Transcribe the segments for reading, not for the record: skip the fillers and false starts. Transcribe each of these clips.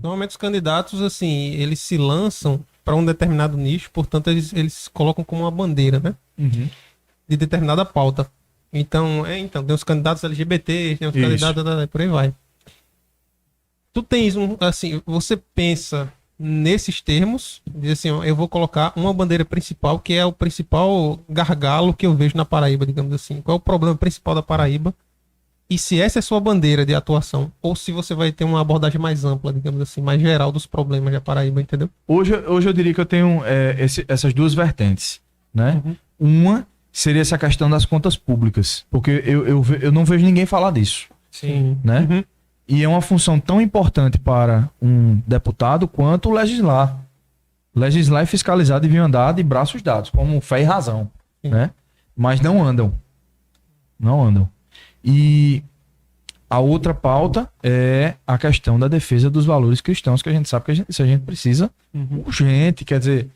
Normalmente os candidatos, assim, eles se lançam para um determinado nicho, portanto eles colocam como uma bandeira, né? Uhum. De determinada pauta. Então, tem os candidatos LGBT, tem os candidatos, por aí vai. Tu tens assim, você pensa nesses termos, diz assim, ó, eu vou colocar uma bandeira principal, que é o principal gargalo que eu vejo na Paraíba, digamos assim. Qual é o problema principal da Paraíba? E se essa é a sua bandeira de atuação, ou se você vai ter uma abordagem mais ampla, digamos assim, mais geral dos problemas da Paraíba, entendeu? Hoje eu diria que eu tenho essas duas vertentes, né? Uhum. Uma seria essa questão das contas públicas, porque eu não vejo ninguém falar disso, Sim. né? Uhum. E é uma função tão importante para um deputado quanto legislar. Legislar e fiscalizar deviam andar de braços dados, como fé e razão, né? Mas não andam. Não andam. E a outra pauta é a questão da defesa dos valores cristãos, que a gente sabe que a gente precisa urgente. Quer dizer,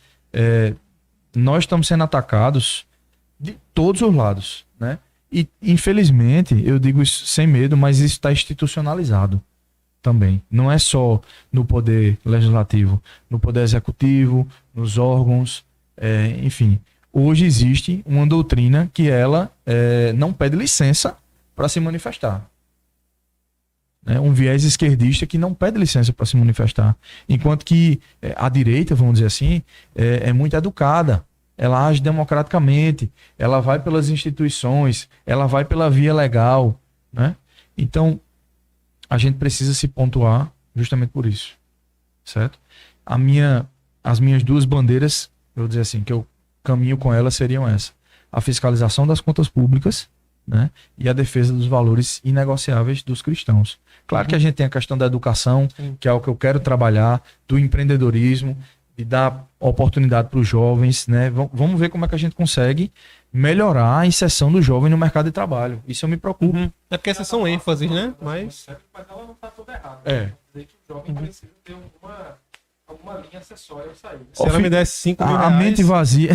nós estamos sendo atacados de todos os lados, né? E, infelizmente, eu digo isso sem medo, mas isso está institucionalizado também. Não é só no poder legislativo, no poder executivo, nos órgãos, enfim. Hoje existe uma doutrina que ela não pede licença para se manifestar. Um viés esquerdista que não pede licença para se manifestar. Enquanto que a direita, vamos dizer assim, é muito educada. Ela age democraticamente, ela vai pelas instituições, ela vai pela via legal, né? Então, a gente precisa se pontuar justamente por isso, certo? As minhas duas bandeiras, eu vou dizer assim, que eu caminho com elas seriam essa: a fiscalização das contas públicas, né? E a defesa dos valores inegociáveis dos cristãos. Claro que a gente tem a questão da educação, que é o que eu quero trabalhar, do empreendedorismo, e dar oportunidade para os jovens, né? Vamos ver como é que a gente consegue melhorar a inserção do jovem no mercado de trabalho. Isso eu me preocupo. É porque essas são ênfases, né? Mas ela não está toda errada. Dizer que o jovem precisa ter alguma linha acessória a sair. Se ela me desse 5 mil a reais... mente vazia...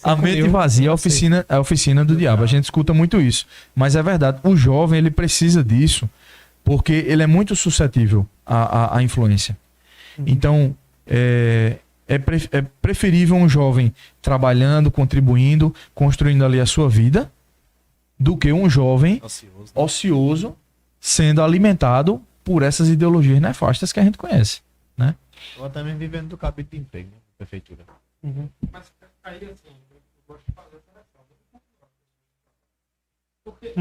a mente vazia é a oficina do diabo. A gente escuta muito isso. Mas é verdade. O jovem, ele precisa disso porque ele é muito suscetível à influência. Então... É preferível um jovem trabalhando, contribuindo, construindo ali a sua vida, do que um jovem ocioso sendo alimentado por essas ideologias nefastas que a gente conhece, né? Ou também vivendo do capítulo de emprego, né? Prefeitura. Mas aí, assim, eu gosto de fazer essa reflexão. Porque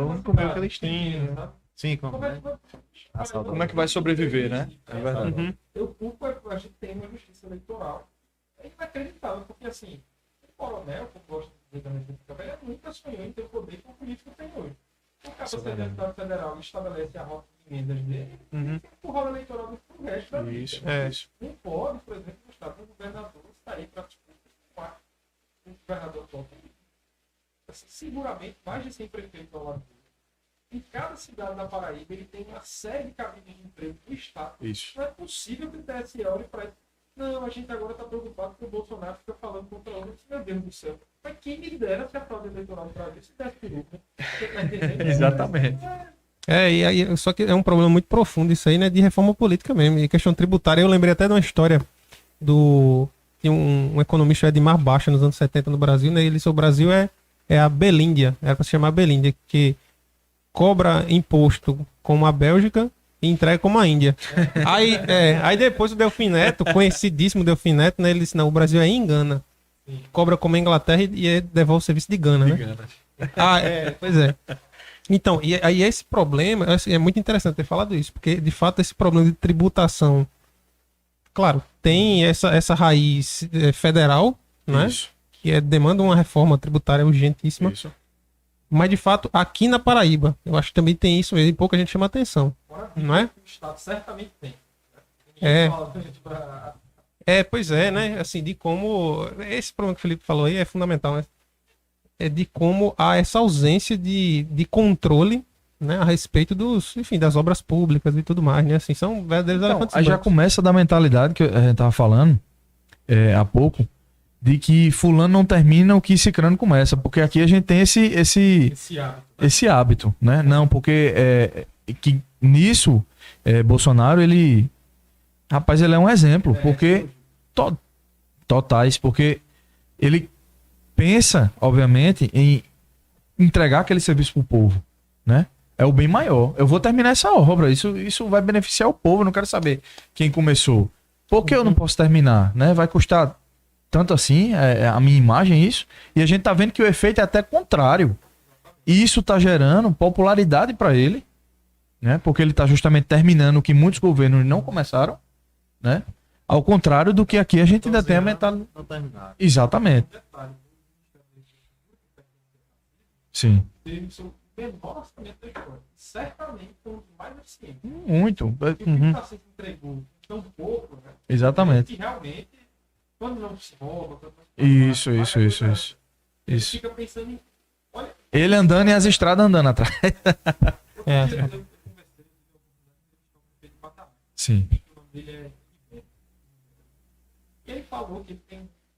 o único meio que eles têm, né? Sim, como é que vai sobreviver, né? É verdade. Eu culpo a gente tem uma justiça eleitoral. É inacreditável, porque assim, o coronel, que eu gosto de dizer também, ele nunca sonhou em ter o poder que o político tem hoje. O cabo ser deputado federal estabelece a rota de emendas dele, tem que empurrar o eleitoral pro resto da vida. Não pode, por exemplo, no estado do governador sair para disputar com o governador atual. Assim, seguramente mais de 100 prefeitos ao lado dele. Em cada cidade da Paraíba, ele tem uma série de cabides de emprego do Estado. Isso. Não é possível que o TSE olhe para ele. Não, a gente agora está preocupado porque o Bolsonaro fica falando contra o outro. Meu Deus do céu. Mas quem me dera se a fraude eleitoral do Brasil se desse peruca, né? Exatamente. E aí, só que é um problema muito profundo isso aí, né? De reforma política mesmo. E questão tributária. Eu lembrei até de uma história de um economista Edmar Baixa nos anos 70 no Brasil, né? Ele disse: o Brasil é a Belíndia. Era para se chamar Belíndia, que cobra imposto como a Bélgica e entrega como a Índia. Aí depois o Delfim Neto, conhecidíssimo Delfim Neto, né, ele disse: não, o Brasil é em Gana. Cobra como a Inglaterra e devolve o serviço de Gana, né? Pois é. Então, e aí esse problema, assim, é muito interessante ter falado isso, porque de fato esse problema de tributação, claro, tem essa raiz federal, né? Isso. Que demanda uma reforma tributária urgentíssima. Isso. Mas, de fato, aqui na Paraíba, eu acho que também tem isso mesmo, e pouca gente chama atenção. Não é? O Estado certamente tem. Pois é, né? Assim, de como... Esse problema que o Felipe falou aí é fundamental, né? É de como há essa ausência de controle, né? A respeito das obras públicas e tudo mais, né? Assim, são verdadeiros elefantes aí já brancos. começa da mentalidade que a gente tava falando há pouco, de que fulano não termina o que cicrano começa, porque aqui a gente tem esse hábito, né? Não, porque que nisso, Bolsonaro, ele... Rapaz, ele é um exemplo, porque... Totais, porque ele pensa, obviamente, em entregar aquele serviço pro povo, né? É o bem maior. Eu vou terminar essa obra, isso vai beneficiar o povo, eu não quero saber quem começou. Por que eu não posso terminar, né? Vai custar tanto assim, a minha imagem, isso, e a gente tá vendo que o efeito é até contrário. E isso tá gerando popularidade para ele, né? Porque ele tá justamente terminando o que muitos governos não começaram, né? Ao contrário do que aqui a gente ainda tem a mentalidade. Não terminaram. Exatamente. Sim. Teve o seu menor orçamento da história. Certamente foi um dos mais eficientes. Muito. E o que está sendo entregou tão pouco, né? Exatamente. Que realmente, quando não se rouba, quando não se Isso. ele fica pensando em. Olha, Ele andando e as estradas andando atrás. eu conversei com o Patamares. Sim. O nome dele é. E ele falou que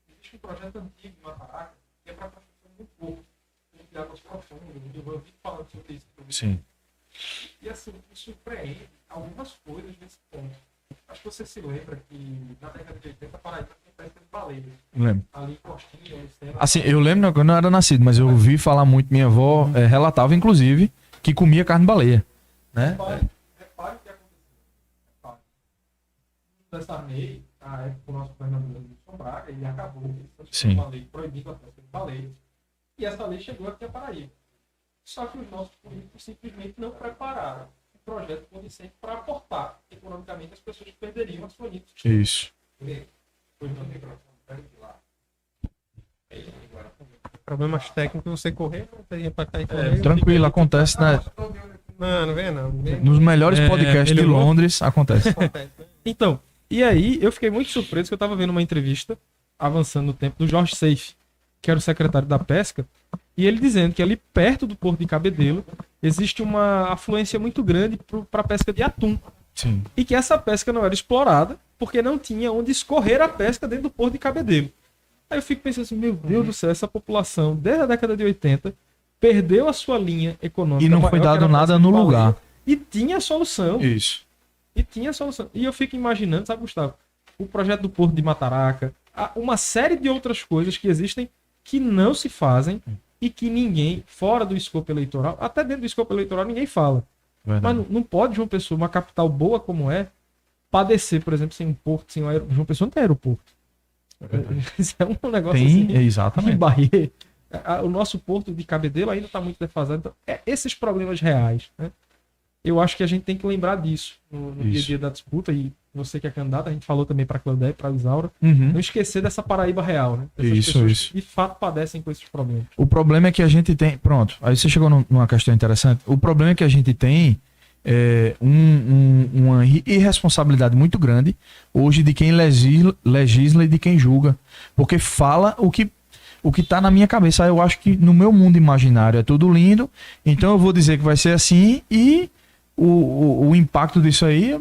existe um projeto antigo em Mataraca que é para a construção de um porto, de águas profundas. Eu vi falando sobre isso. Sim. E assim, me surpreende algumas coisas nesse ponto. Acho que você se lembra que na década de 80 a Paraíba tinha pesca de baleias. Lembro. Ali em Costinha, no centro. Assim, eu lembro quando eu não era nascido, mas eu ouvi falar muito, minha avó relatava, inclusive, que comia carne de baleia. Né? Repare o que aconteceu. Repare. Dessa lei, a época o nosso governador Wilson Braga, ele acabou. Ele Sim. uma lei proibindo a pesca de baleias. E essa lei chegou aqui a Paraíba. Só que os nossos políticos simplesmente não prepararam um projeto condizente para aportar economicamente as pessoas que perderiam a sua nível. Isso. Problemas técnicos, você correr, não teria pra cair correr. Tranquilo, acontece, né? Não vem não. Nos melhores podcasts de ele- Londres, acontece. Então, e aí eu fiquei muito surpreso que eu tava vendo uma entrevista, avançando no tempo, do Jorge Seife, que era o secretário da Pesca, e ele dizendo que ali perto do Porto de Cabedelo existe uma afluência muito grande para a pesca de atum. Sim. E que essa pesca não era explorada porque não tinha onde escorrer a pesca dentro do Porto de Cabedelo. Aí eu fico pensando assim, meu Deus do céu, essa população, desde a década de 80, perdeu a sua linha econômica. E não maior, foi que era dado a nada pesca no de baleia, lugar. E tinha solução. Isso. E tinha solução. E eu fico imaginando, sabe, Gustavo? O projeto do Porto de Mataraca, uma série de outras coisas que existem que não se fazem e que ninguém, fora do escopo eleitoral, até dentro do escopo eleitoral, ninguém fala. Verdade. Mas não pode João Pessoa, uma capital boa como padecer, por exemplo, sem um porto, sem um aeroporto. João Pessoa não tem aeroporto. Isso é um negócio Tem, assim. exatamente. Em Bahia. O nosso porto de Cabedelo ainda está muito defasado. Então, esses problemas reais, né? Eu acho que a gente tem que lembrar disso no dia a Isso. dia da disputa. E você que é candidato, a gente falou também para a Claudete, para a Isaura, Uhum. não esquecer dessa Paraíba real, né? Dessas Isso, pessoas isso. que de fato padecem com esses problemas. O problema é que a gente tem. Pronto, aí você chegou numa questão interessante. O problema é que a gente tem uma irresponsabilidade muito grande hoje de quem legisla e de quem julga. Porque fala o que tá na minha cabeça. Eu acho que no meu mundo imaginário é tudo lindo, então eu vou dizer que vai ser assim e o impacto disso aí, eu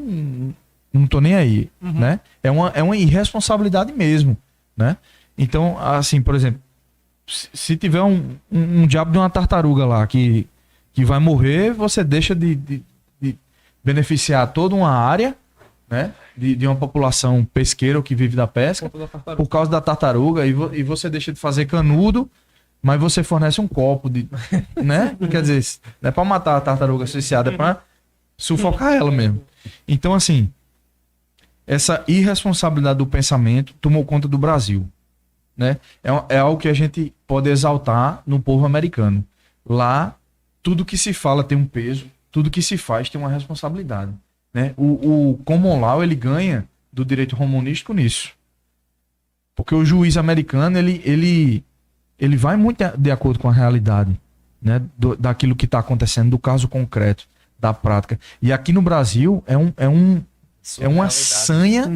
não tô nem aí, né? É uma irresponsabilidade mesmo, né? Então, assim, por exemplo, se tiver um diabo de uma tartaruga lá que vai morrer, você deixa de beneficiar toda uma área, né? De uma população pesqueira ou que vive da pesca por causa da tartaruga e você deixa de fazer canudo, mas você fornece um copo de, né? Quer dizer, não é para matar a tartaruga associada, é para sufocar ela mesmo. Então, assim, essa irresponsabilidade do pensamento tomou conta do Brasil, né? É algo que a gente pode exaltar no povo americano. Lá, tudo que se fala tem um peso, tudo que se faz tem uma responsabilidade, né? O common law, ele ganha do direito romanístico nisso. Porque o juiz americano, ele vai muito de acordo com a realidade, né? Daquilo que está acontecendo, do caso concreto, da prática. E aqui no Brasil é uma sanha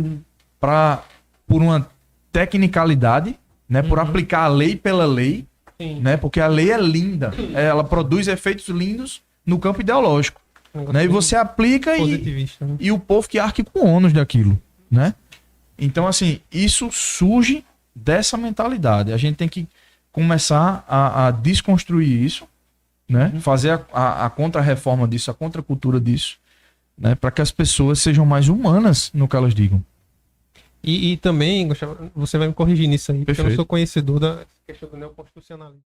por uma tecnicalidade, né? Por aplicar a lei pela lei, né? Porque a lei é linda, ela produz efeitos lindos no campo ideológico, né? E você aplica Positivista, né? e o povo que arque com o ônus daquilo, né? Então, assim, isso surge dessa mentalidade. A gente tem que começar a desconstruir isso né? Fazer a contra-reforma disso, a contra-cultura disso, né? Para que as pessoas sejam mais humanas no que elas digam. E também, Gustavo, você vai me corrigir nisso aí, porque eu não Perfeito. sou conhecedor da questão do neoconstitucionalismo.